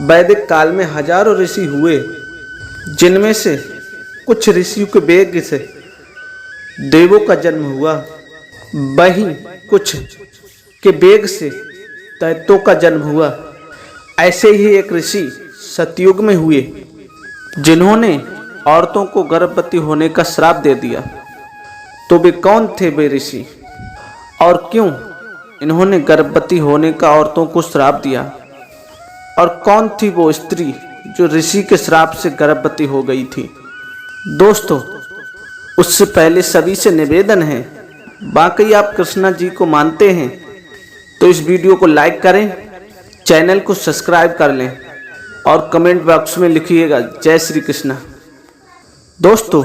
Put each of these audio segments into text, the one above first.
वैदिक काल में हजारों ऋषि हुए, जिनमें से कुछ ऋषियों के वेग से देवों का जन्म हुआ, वहीं कुछ के वेग से दैत्यों का जन्म हुआ। ऐसे ही एक ऋषि सतयुग में हुए, जिन्होंने औरतों को गर्भवती होने का श्राप दे दिया। तो वे कौन थे वे ऋषि, और क्यों इन्होंने गर्भवती होने का औरतों को श्राप दिया, और कौन थी वो स्त्री जो ऋषि के श्राप से गर्भवती हो गई थी? दोस्तों, उससे पहले सभी से निवेदन है, वाकई आप कृष्णा जी को मानते हैं तो इस वीडियो को लाइक करें, चैनल को सब्सक्राइब कर लें और कमेंट बॉक्स में लिखिएगा जय श्री कृष्णा। दोस्तों,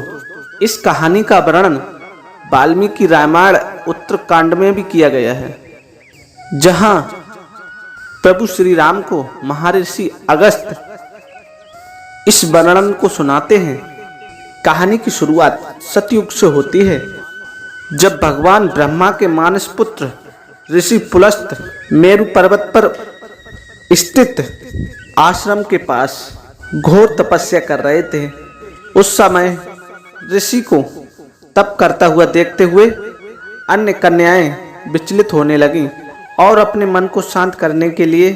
इस कहानी का वर्णन वाल्मीकि रामायण उत्तरकांड में भी किया गया है, जहां प्रभु श्री राम को महर्षि अगस्त्य इस वर्णन को सुनाते हैं। कहानी की शुरुआत सतयुग से होती है, जब भगवान ब्रह्मा के मानस पुत्र ऋषि पुलस्त्य मेरु पर्वत पर स्थित आश्रम के पास घोर तपस्या कर रहे थे। उस समय ऋषि को तप करता हुआ देखते हुए अन्य कन्याएं विचलित होने लगीं और अपने मन को शांत करने के लिए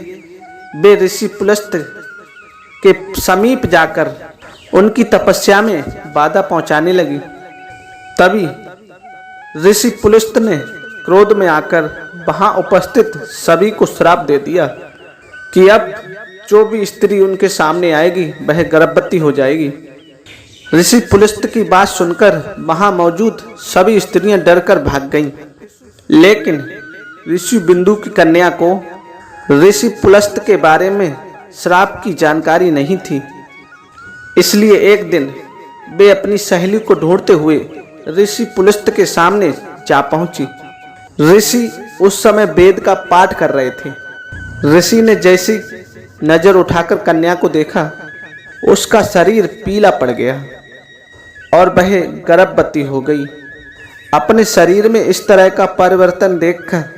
वे ऋषि पुलस्त्य के समीप जाकर उनकी तपस्या में बाधा पहुंचाने लगी। तभी ऋषि पुलस्त्य ने क्रोध में आकर वहां उपस्थित सभी को श्राप दे दिया कि अब जो भी स्त्री उनके सामने आएगी वह गर्भवती हो जाएगी। ऋषि पुलस्त्य की बात सुनकर वहां मौजूद सभी स्त्रियां डरकर भाग गईं, लेकिन ऋषि बिंदु की कन्या को ऋषि पुलस्त्य के बारे में श्राप की जानकारी नहीं थी। इसलिए एक दिन वे अपनी सहेली को ढूंढते हुए ऋषि पुलस्त्य के सामने जा पहुंची। ऋषि उस समय वेद का पाठ कर रहे थे। ऋषि ने जैसी नजर उठाकर कन्या को देखा, उसका शरीर पीला पड़ गया और वह गर्भवती हो गई। अपने शरीर में इस तरह का परिवर्तन देखकर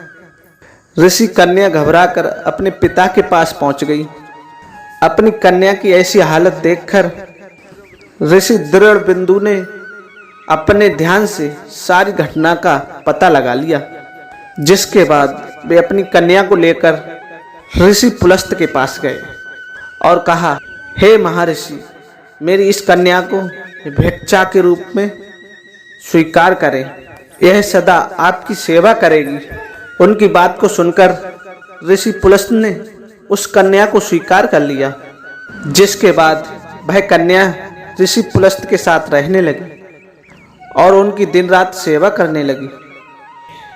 ऋषि कन्या घबराकर अपने पिता के पास पहुंच गई। अपनी कन्या की ऐसी हालत देखकर ऋषि दृढ़ बिंदु ने अपने ध्यान से सारी घटना का पता लगा लिया, जिसके बाद वे अपनी कन्या को लेकर ऋषि पुलस्त्य के पास गए और कहा, हे महर्षि, मेरी इस कन्या को भिक्षा के रूप में स्वीकार करें, यह सदा आपकी सेवा करेगी। उनकी बात को सुनकर ऋषि पुलस्त्य ने उस कन्या को स्वीकार कर लिया, जिसके बाद वह कन्या ऋषि पुलस्त्य के साथ रहने लगी और उनकी दिन रात सेवा करने लगी।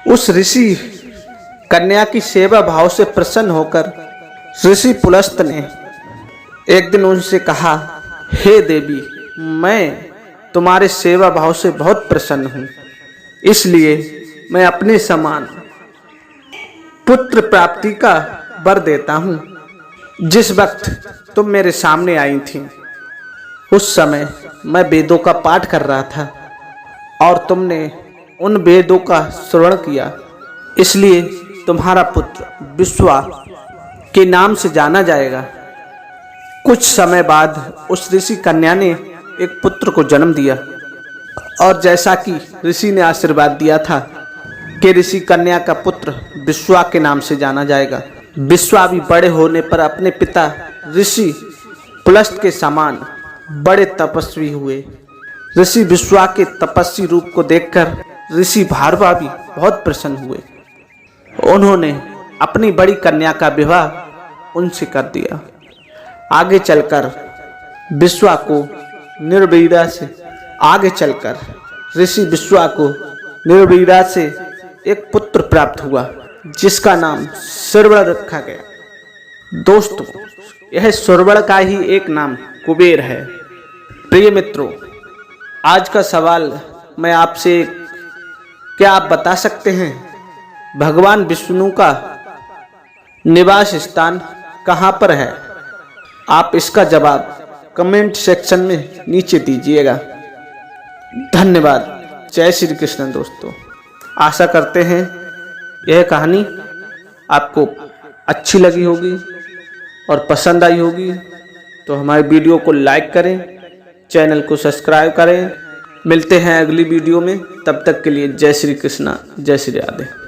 उस ऋषि कन्या की सेवा भाव से प्रसन्न होकर ऋषि पुलस्त्य ने एक दिन उनसे कहा, हे देवी, मैं तुम्हारे सेवा भाव से बहुत प्रसन्न हूँ, इसलिए मैं अपने समान पुत्र प्राप्ति का वर देता हूँ। जिस वक्त तुम मेरे सामने आई थी, उस समय मैं वेदों का पाठ कर रहा था और तुमने उन वेदों का श्रवण किया, इसलिए तुम्हारा पुत्र विश्वा के नाम से जाना जाएगा। कुछ समय बाद उस ऋषि कन्या ने एक पुत्र को जन्म दिया, और जैसा कि ऋषि ने आशीर्वाद दिया था कि ऋषि कन्या का पुत्र विश्वा के नाम से जाना जाएगा। विश्वा भी बड़े होने पर अपने पिता ऋषि पुलस्त्य के समान बड़े तपस्वी हुए। ऋषि विश्वा के तपस्वी रूप को देखकर ऋषि भारवा भी बहुत प्रसन्न हुए। उन्होंने अपनी बड़ी कन्या का विवाह उनसे कर दिया। आगे चलकर ऋषि विश्वा को निर्वीरा से एक पुत्र प्राप्त हुआ, जिसका नाम श्रवण रखा गया। दोस्तों, यह श्रवण का ही एक नाम कुबेर है। प्रिय मित्रों, आज का सवाल मैं आपसे, क्या आप बता सकते हैं भगवान विष्णु का निवास स्थान कहाँ पर है? आप इसका जवाब कमेंट सेक्शन में नीचे दीजिएगा। धन्यवाद। जय श्री कृष्ण। दोस्तों, आशा करते हैं यह कहानी आपको अच्छी लगी होगी और पसंद आई होगी तो हमारे वीडियो को लाइक करें, चैनल को सब्सक्राइब करें। मिलते हैं अगली वीडियो में, तब तक के लिए जय श्री कृष्णा, जय श्री राधे।